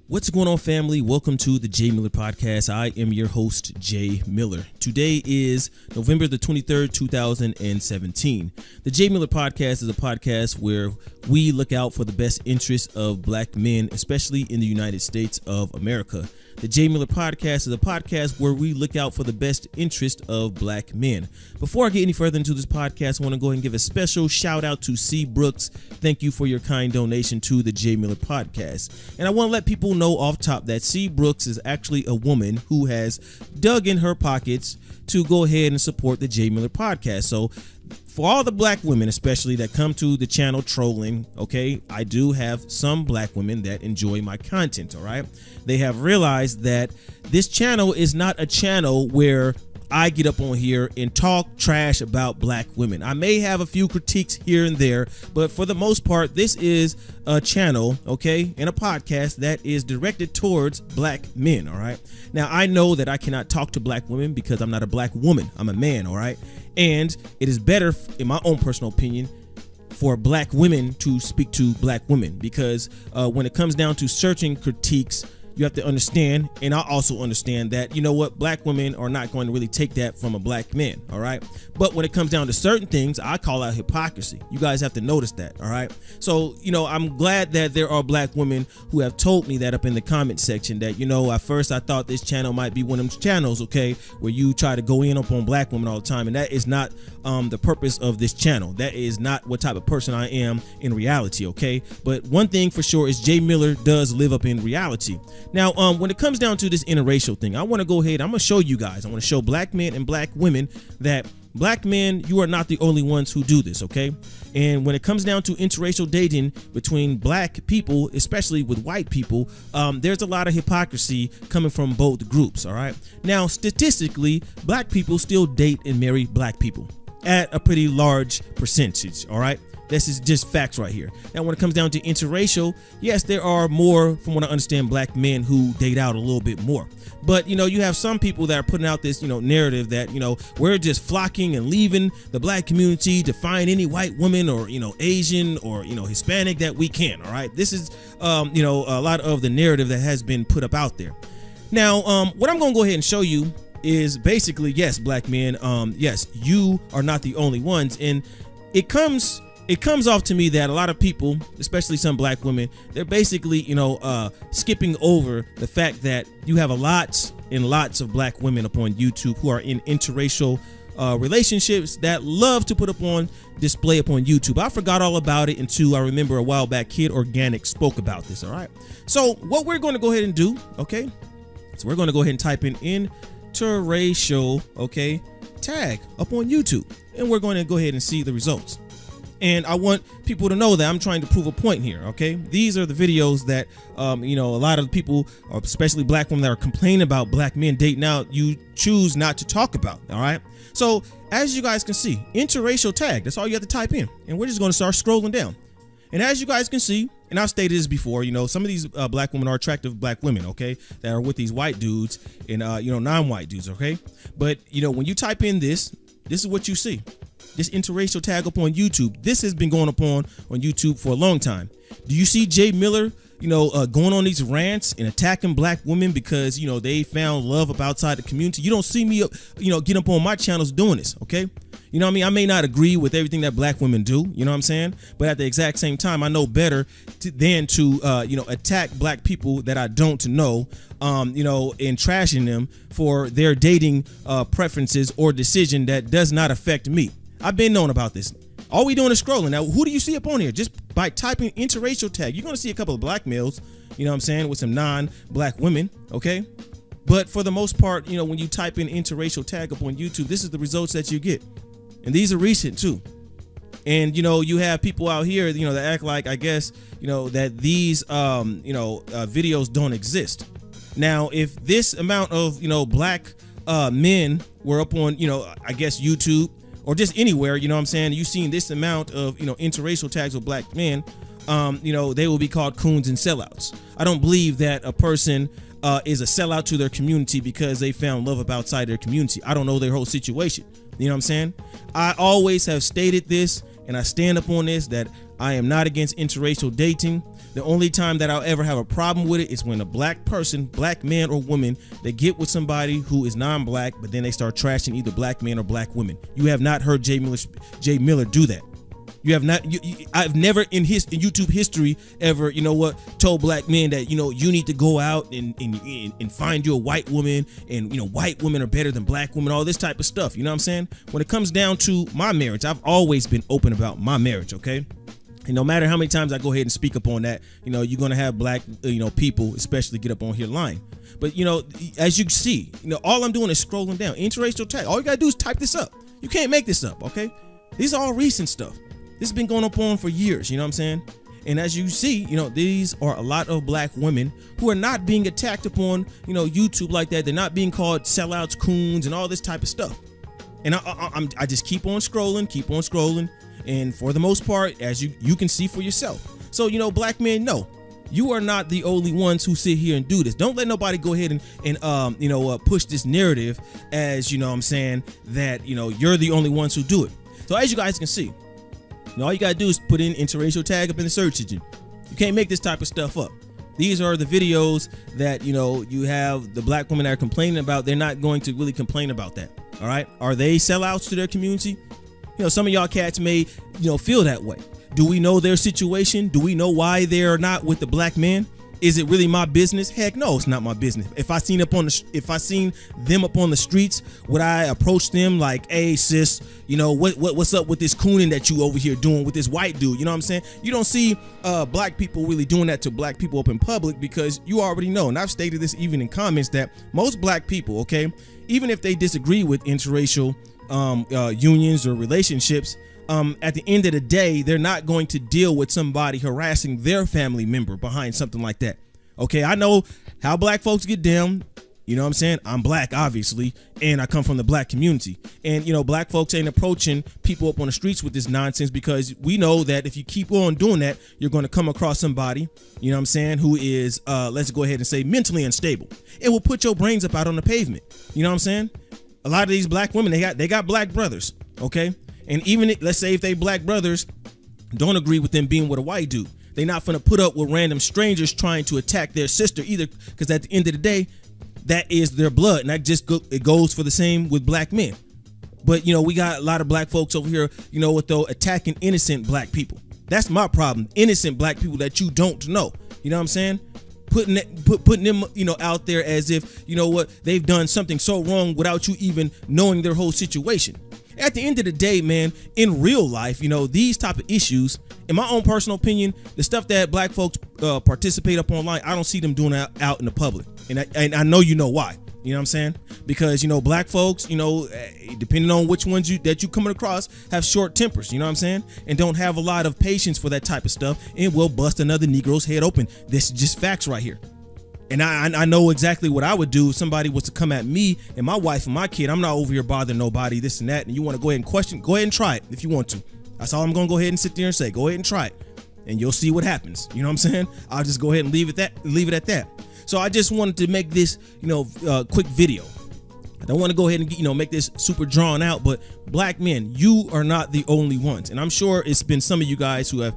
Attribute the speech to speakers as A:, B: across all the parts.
A: What's going on, family? Welcome to the Jay Miller Podcast. I am your host, Jay Miller. Today is November the 23rd, 2017. The Jay Miller Podcast is a podcast where we look out for the best interests of black men, especially in the United States of America. The Jay Miller Podcast is a podcast where we look out for the best interest of black men. Before I get any further into this podcast, I want to go ahead and give a special shout out to C. Brooks. Thank you for your kind donation to the Jay Miller Podcast. And I want to let people know off top that C. Brooks is actually a woman who has dug in her pockets to go ahead and support the Jay Miller Podcast. So for all the black women, especially that come to the channel trolling, okay, I do have some black women that enjoy my content, all right? They have realized that this channel is not a channel where I get up on here and talk trash about black women. I may have a few critiques here and there, but for the most part, this is a channel, okay, and a podcast that is directed towards black men, all right? Now, I know that I cannot talk to black women because I'm not a black woman. I'm a man, all right? And it is better, in my own personal opinion, for black women to speak to black women because when it comes down to searching critiques, you have to understand, and I also understand that, you know what, black women are not going to really take that from a black man, all right? But when it comes down to certain things, I call out hypocrisy. You guys have to notice that, all right? So, you know, I'm glad that there are black women who have told me that up in the comment section that, you know, at first I thought this channel might be one of them channels, okay, where you try to go in upon black women all the time, and that is not the purpose of this channel. That is not what type of person I am in reality, okay? But one thing for sure is Jay Miller does live up in reality. Now, when it comes down to this interracial thing, I want to go ahead. I'm going to show you guys. I want to show black men and black women that black men, you are not the only ones who do this, okay? And when it comes down to interracial dating between black people, especially with white people, there's a lot of hypocrisy coming from both groups, all right? Now, statistically, black people still date and marry black people at a pretty large percentage, all right? This is just facts right here. Now, when it comes down to interracial, yes, there are more, from what I understand, black men who date out a little bit more. But, you know, you have some people that are putting out this, you know, narrative that, you know, we're just flocking and leaving the black community to find any white woman or, you know, Asian or, you know, Hispanic that we can. All right. This is, you know, a lot of the narrative that has been put up out there. Now, what I'm going to go ahead and show you is basically, yes, black men, yes, you are not the only ones. And it comes off to me that a lot of people, especially some black women, they're basically, you know, skipping over the fact that you have lots and lots of black women upon YouTube who are in interracial relationships that love to put up on display upon YouTube. I forgot all about it until I remember a while back Kid Organic spoke about this, all right? So what we're going to go ahead and do, okay, so we're going to go ahead and type in interracial, okay, tag up on YouTube, and we're going to go ahead and see the results. And I want people to know that I'm trying to prove a point here, okay? These are the videos that, you know, a lot of people, especially black women that are complaining about black men dating out, you choose not to talk about, all right? So as you guys can see, interracial tag, that's all you have to type in. And we're just going to start scrolling down. And as you guys can see, and I've stated this before, you know, some of these black women are attractive black women, okay, that are with these white dudes and, you know, non-white dudes, okay? But, you know, when you type in this is what you see. This interracial tag up on YouTube. This has been going up on YouTube for a long time. Do you see Jay Miller, you know, going on these rants and attacking black women because, you know, they found love up outside the community? You don't see me, you know, get up on my channels doing this, okay? You know what I mean? I may not agree with everything that black women do, you know what I'm saying? But at the exact same time, I know better than to, you know, attack black people that I don't know, you know, and trashing them for their dating preferences or decision that does not affect me. I've been known about this. All we doing is scrolling. Now, who do you see up on here? Just by typing interracial tag, you're going to see a couple of black males, you know what I'm saying, with some non-black women, okay? But for the most part, you know, when you type in interracial tag up on YouTube, this is the results that you get. And these are recent too. And, you know, you have people out here, you know, that act like, I guess, you know, that these, you know, videos don't exist. Now, if this amount of, you know, black men were up on, you know, I guess YouTube, or just anywhere, you know what I'm saying, you've seen this amount of, you know, interracial tags with black men, you know, they will be called coons and sellouts. I don't believe that a person is a sellout to their community because they found love up outside their community. I don't know their whole situation. You know what I'm saying? I always have stated this, and I stand up on this, that I am not against interracial dating, The only time that I'll ever have a problem with it is when a black person, black man or woman, they get with somebody who is non-black, but then they start trashing either black men or black women. You have not heard Jay Miller do that. You have not. I've never in YouTube history ever, told black men that you need to go out and find you a white woman, and white women are better than black women, all this type of stuff. You know what I'm saying? When it comes down to my marriage, I've always been open about my marriage. Okay. And no matter how many times I go ahead and speak up on that, you're gonna have black, people, especially, get up on here lying. But as you see, all I'm doing is scrolling down. Interracial tag. All you gotta do is type this up. You can't make this up. Okay. These are all recent stuff. This has been going on for years, you know what I'm saying? And as you see, these are a lot of black women who are not being attacked upon, YouTube like that. They're not being called sellouts, coons, and all this type of stuff. And I just keep on scrolling. And for the most part, as you can see for yourself. So, black men, no, you are not the only ones who sit here and do this. Don't let nobody go ahead and push this narrative as, that, you're the only ones who do it. So as you guys can see, all you gotta do is put in interracial tag up in the search engine. You can't make this type of stuff up. These are the videos that you have the black women that are complaining about. They're not going to really complain about that. All right, are they sellouts to their community? Some of y'all cats may feel that way. Do we know their situation? Do we know why they're not with the black men? Is it really my business? Heck no, it's not my business. If I seen them up on the streets, would I approach them like, hey sis, what's up with this cooning that you over here doing with this white dude? You know what I'm saying? You don't see black people really doing that to black people up in public, because you already know, and I've stated this even in comments, that most black people, okay, even if they disagree with interracial unions or relationships, at the end of the day, they're not going to deal with somebody harassing their family member behind something like that. Okay, I know how black folks get down. You know what I'm saying? I'm black, obviously, and I come from the black community. And, black folks ain't approaching people up on the streets with this nonsense, because we know that if you keep on doing that, you're going to come across somebody, you know what I'm saying, who is, let's go ahead and say, mentally unstable. It will put your brains up out on the pavement. You know what I'm saying? A lot of these black women, they got black brothers, okay? And even let's say if they black brothers don't agree with them being with a white dude, they're not finna put up with random strangers trying to attack their sister either, because at the end of the day, that is their blood, and that just it goes for the same with black men. But we got a lot of black folks over here, attacking innocent black people. That's my problem. Innocent black people that you don't know. You know what I'm saying? Putting them out there as if they've done something so wrong without you even knowing their whole situation. At the end of the day, man, in real life, these type of issues, in my own personal opinion, the stuff that black folks participate up online, I don't see them doing that out in the public. And I know why. You know what I'm saying? Because, black folks, depending on which ones that you coming across, have short tempers, you know what I'm saying? And don't have a lot of patience for that type of stuff, and will bust another Negro's head open. This is just facts right here. And I know exactly what I would do if somebody was to come at me and my wife and my kid. I'm not over here bothering nobody, this and that. And you want to go ahead and question, go ahead and try it if you want to. That's all I'm going to go ahead and sit there and say. Go ahead and try it, and you'll see what happens. You know what I'm saying? I'll just go ahead and leave it at that. So I just wanted to make this, quick video. I don't want to go ahead and, make this super drawn out, but black men, you are not the only ones. And I'm sure it's been some of you guys who have,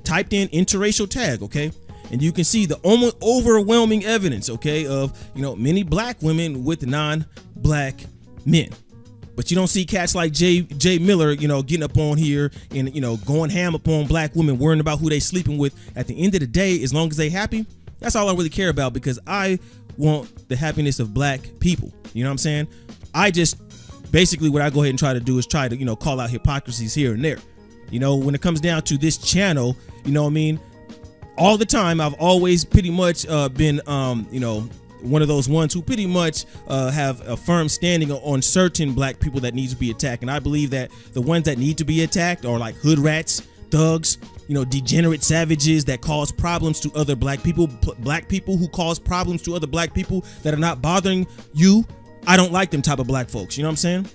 A: typed in interracial tag, okay? And you can see the overwhelming evidence, okay, of, many black women with non-black men. But you don't see cats like Jay Miller, getting up on here and, going ham upon black women, worrying about who they sleeping with. At the end of the day, as long as they happy, that's all I really care about, because I want the happiness of black people. You know what I'm saying? I just, basically what I go ahead and try to do is try to, call out hypocrisies here and there. When it comes down to this channel, all the time, I've always pretty much been, one of those ones who pretty much have a firm standing on certain black people that need to be attacked. And I believe that the ones that need to be attacked are like hood rats, thugs, degenerate savages that cause problems to other black people who cause problems to other black people that are not bothering you. I don't like them type of black folks. You know what I'm saying?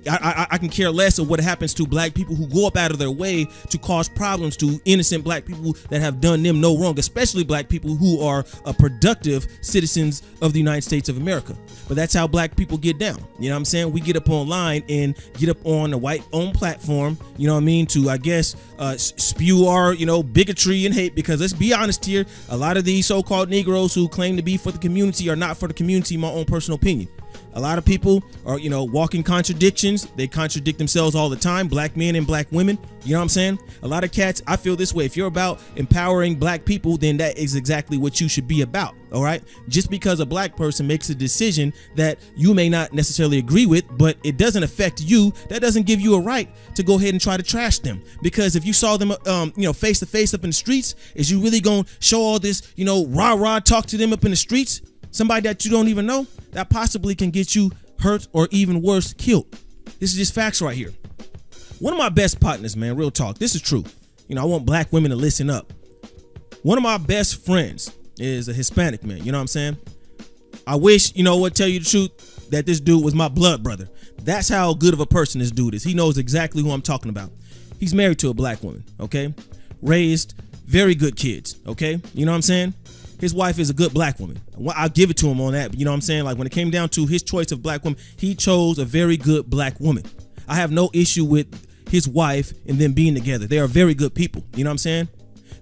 A: I can care less of what happens to black people who go up out of their way to cause problems to innocent black people that have done them no wrong, especially black people who are productive citizens of the United States of America. But that's how black people get down. You know what I'm saying? We get up online and get up on a white-owned platform, you know what I mean, to, I guess, spew our, bigotry and hate, because let's be honest here, a lot of these so-called Negroes who claim to be for the community are not for the community, in my own personal opinion. A lot of people are, walking contradictions. They contradict themselves all the time, black men and black women. You know what I'm saying? A lot of cats, I feel this way. If you're about empowering black people, then that is exactly what you should be about. All right. Just because a black person makes a decision that you may not necessarily agree with, but it doesn't affect you, that doesn't give you a right to go ahead and try to trash them. Because if you saw them, face to face up in the streets, is you really going to show all this, rah-rah talk to them up in the streets? Somebody that you don't even know, that possibly can get you hurt or even worse, killed. This is just facts right here. One of my best partners, man, real talk, this is true. I want black women to listen up. One of my best friends is a Hispanic man, you know what I'm saying? I wish, tell you the truth, that this dude was my blood brother. That's how good of a person this dude is. He knows exactly who I'm talking about. He's married to a black woman, okay? Raised very good kids, okay? You know what I'm saying? His wife is a good black woman. I'll give it to him on that. But you know what I'm saying? Like, when it came down to his choice of black woman, he chose a very good black woman. I have no issue with his wife and them being together. They are very good people. You know what I'm saying?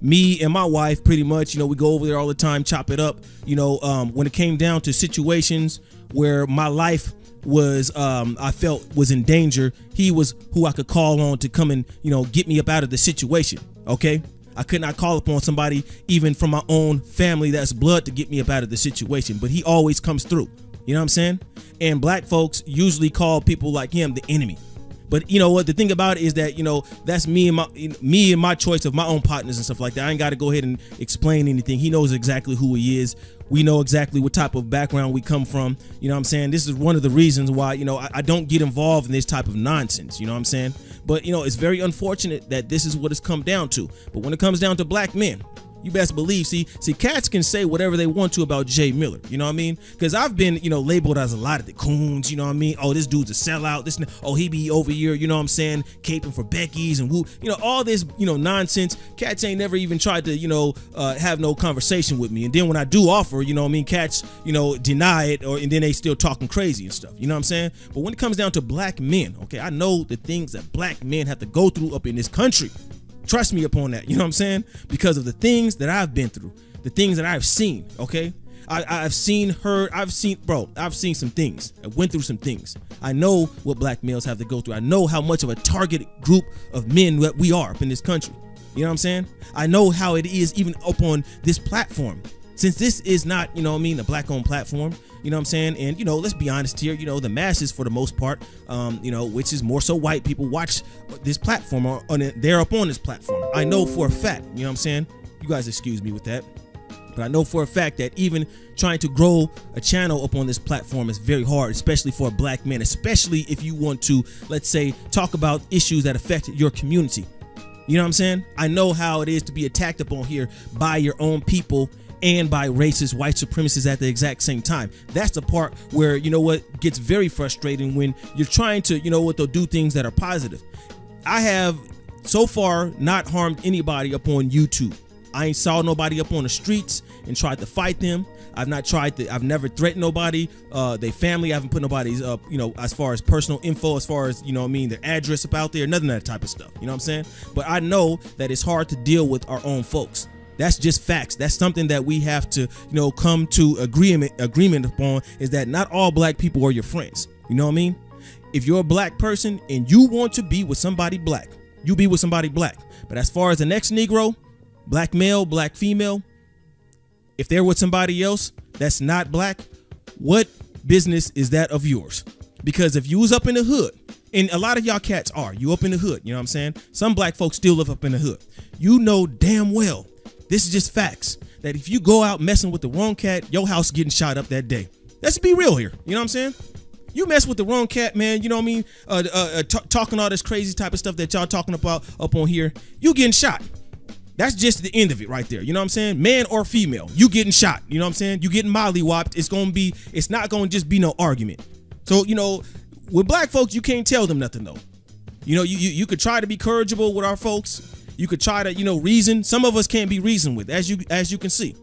A: Me and my wife, pretty much, we go over there all the time, chop it up. When it came down to situations where my life was, I felt was in danger, he was who I could call on to come and, get me up out of the situation. Okay? I could not call upon somebody even from my own family that's blood to get me up out of the situation, but he always comes through. You know what I'm saying? And black folks usually call people like him the enemy. But you know what? The thing about it is that, that's me and my choice of my own partners and stuff like that. I ain't got to go ahead and explain anything. He knows exactly who he is. We know exactly what type of background we come from. You know what I'm saying? This is one of the reasons why, I don't get involved in this type of nonsense. You know what I'm saying? But, it's very unfortunate that this is what it's come down to. But when it comes down to black men, you best believe, see, cats can say whatever they want to about Jay Miller. You know what I mean? Because I've been, labeled as a lot of the coons. You know what I mean? Oh, this dude's a sellout. Oh, he be over here, you know what I'm saying, caping for Becky's and woo. All this, nonsense. Cats ain't never even tried to, have no conversation with me. And then when I do offer, cats, deny it, and then they still talking crazy and stuff. You know what I'm saying? But when it comes down to black men, okay, I know the things that black men have to go through up in this country. Trust me upon that, you know what I'm saying? Because of the things that I've been through, the things that I've seen, okay? I've seen some things. I went through some things. I know what black males have to go through. I know how much of a targeted group of men that we are up in this country. You know what I'm saying? I know how it is even up on this platform. Since this is not, a black-owned platform, you know what I'm saying? And, let's be honest here, the masses for the most part, which is more so white people, watch this platform, or they're up on this platform. I know for a fact, you know what I'm saying? You guys excuse me with that. But I know for a fact that even trying to grow a channel up on this platform is very hard, especially for a black man, especially if you want to, let's say, talk about issues that affect your community. You know what I'm saying? I know how it is to be attacked up on here by your own people and by racist white supremacists at the exact same time. That's the part where, gets very frustrating when you're trying to, they'll do things that are positive. I have so far not harmed anybody up on YouTube. I ain't saw nobody up on the streets and tried to fight them. I've never threatened nobody, their family. I haven't put nobody's, as far as personal info, as far as, their address up out there, none of that type of stuff. You know what I'm saying? But I know that it's hard to deal with our own folks. That's just facts. That's something that we have to, come to agreement upon, is that not all black people are your friends. You know what I mean? If you're a black person and you want to be with somebody black, you be with somebody black. But as far as the next Negro, black male, black female, if they're with somebody else that's not black, what business is that of yours? Because if you was up in the hood, and a lot of y'all cats are, you up in the hood, you know what I'm saying? Some black folks still live up in the hood. You know damn well, this is just facts, that if you go out messing with the wrong cat, your house getting shot up that day. Let's be real here. You know what I'm saying? You mess with the wrong cat, man, you know what I mean? Talking all this crazy type of stuff that y'all talking about up on here, you getting shot. That's just the end of it right there. You know what I'm saying? Man or female, you getting shot. You know what I'm saying? You getting mollywopped. It's not going to just be no argument. So, with black folks, you can't tell them nothing though. You know, you could try to be corrigible with our folks. You could try to, you know, reason. Some of us can't be reasoned with, as you can see.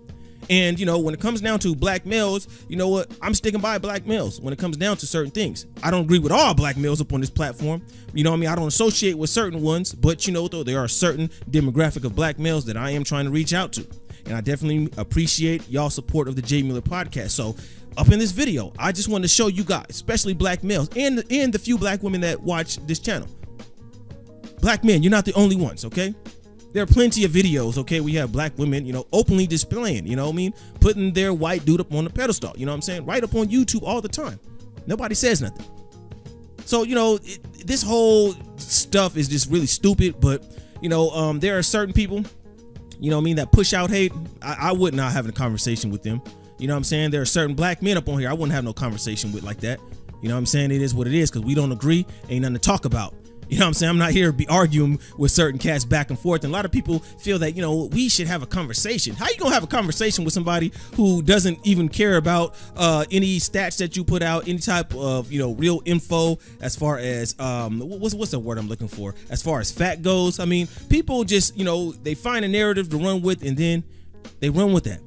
A: And, you know, when it comes down to black males, you know what? I'm sticking by black males when it comes down to certain things. I don't agree with all black males up on this platform. You know what I mean? I don't associate with certain ones, but, you know, though, there are certain demographic of black males that I am trying to reach out to. And I definitely appreciate y'all's support of the Jay Miller podcast. So up in this video, I just want to show you guys, especially black males and the few black women that watch this channel. Black men, you're not the only ones, okay? There are plenty of videos, okay, we have black women, you know, openly displaying, you know what I mean, putting their white dude up on the pedestal, you know what I'm saying, right up on YouTube all the time. Nobody says nothing. So, you know, this whole stuff is just really stupid, but, you know, there are certain people, you know what I mean, that push out hate. I would not have a conversation with them. You know what I'm saying? There are certain black men up on here I wouldn't have no conversation with like that. You know what I'm saying? It is what it is, because we don't agree, ain't nothing to talk about. You know what I'm saying? I'm not here to be arguing with certain cats back and forth. And a lot of people feel that, you know, we should have a conversation. How you gonna have a conversation with somebody who doesn't even care about any stats that you put out, any type of, you know, real info as far as what's the word I'm looking for? As far as fact goes. I mean, people just, you know, they find a narrative to run with and then they run with that.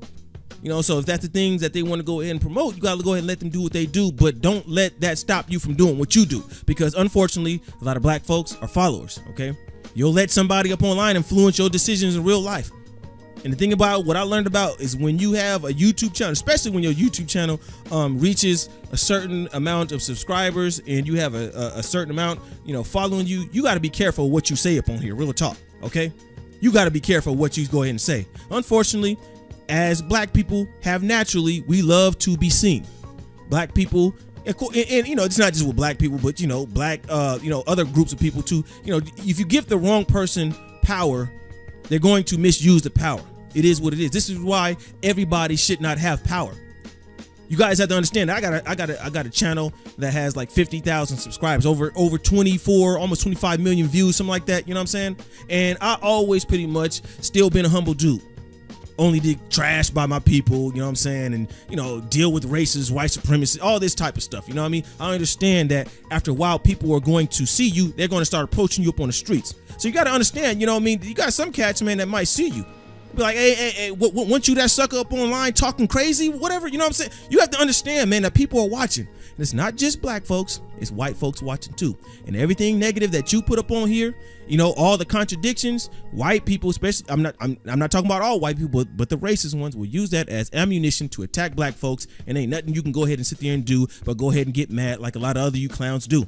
A: You know, so if that's the things that they want to go ahead and promote, you got to go ahead and let them do what they do, but don't let that stop you from doing what you do, because unfortunately, a lot of black folks are followers, okay? You'll let somebody up online influence your decisions in real life. And the thing about what I learned about is when you have a YouTube channel, especially when your YouTube channel reaches a certain amount of subscribers and you have a certain amount, you know, following you, you got to be careful what you say up on here, real talk, okay? You got to be careful what you go ahead and say. Unfortunately, as black people have naturally, we love to be seen. Black people, and you know, it's not just with black people, but, you know, black, you know, other groups of people too. You know, if you give the wrong person power, they're going to misuse the power. It is what it is. This is why everybody should not have power. You guys have to understand. I got a channel that has like 50,000 subscribers, over 24, almost 25 million views, something like that. You know what I'm saying? And I always pretty much still been a humble dude. Only did trash by my people, you know what I'm saying, and, you know, deal with racists, white supremacy, all this type of stuff, you know what I mean? I understand that after a while, people are going to see you, they're going to start approaching you up on the streets. So you got to understand, you know what I mean? You got some cats, man, that might see you. Be like, hey, weren't you that sucker up online talking crazy, whatever, you know what I'm saying? You have to understand, man, that people are watching. And it's not just black folks, it's white folks watching too. And everything negative that you put up on here, you know, all the contradictions, white people, especially, I'm not talking about all white people, but the racist ones will use that as ammunition to attack black folks, and ain't nothing you can go ahead and sit there and do but go ahead and get mad like a lot of other you clowns do.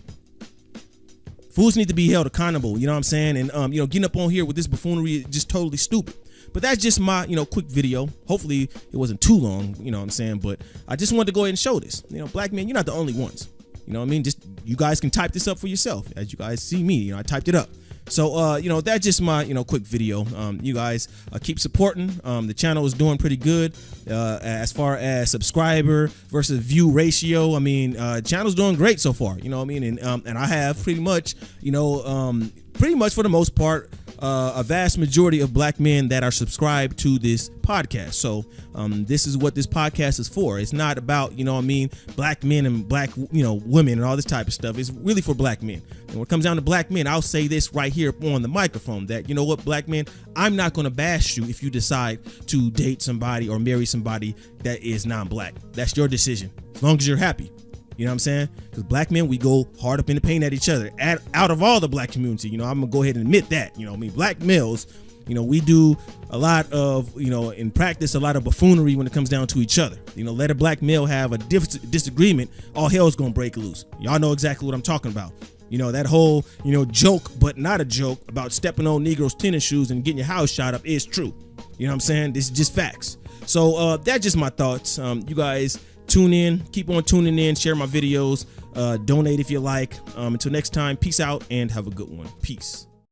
A: Fools need to be held accountable, you know what I'm saying? And you know, getting up on here with this buffoonery is just totally stupid. But that's just my, you know, quick video. Hopefully it wasn't too long, you know what I'm saying? But I just wanted to go ahead and show this. You know, black men, you're not the only ones. You know what I mean? Just, you guys can type this up for yourself. As you guys see me, you know, I typed it up. So, you know, that's just my, you know, quick video. You guys keep supporting. The channel is doing pretty good as far as subscriber versus view ratio. I mean, channel's doing great so far, you know what I mean? And I have pretty much, you know, pretty much for the most part, a vast majority of black men that are subscribed to this podcast. So this is what this podcast is for. It's not about, you know what I mean, black men and black, you know, women and all this type of stuff. It's really for black men. And when it comes down to black men, I'll say this right here on the microphone, that, you know what, black men, I'm not going to bash you if you decide to date somebody or marry somebody that is non-black. That's your decision, as long as you're happy. You know what I'm saying? Because black men, we go hard up in the paint at each other, out of all the black community. You know, I'm gonna go ahead and admit that. You know, I mean, black males, you know, we do a lot of, you know, in practice, a lot of buffoonery when it comes down to each other. You know, let a black male have a disagreement, all hell's gonna break loose. Y'all know exactly what I'm talking about. You know, that whole, you know, joke, but not a joke, about stepping on Negroes' tennis shoes and getting your house shot up is true. You know what I'm saying? This is just facts. So that's just my thoughts. You guys tune in, keep on tuning in, share my videos, donate if you like. Until next time, peace out and have a good one. Peace.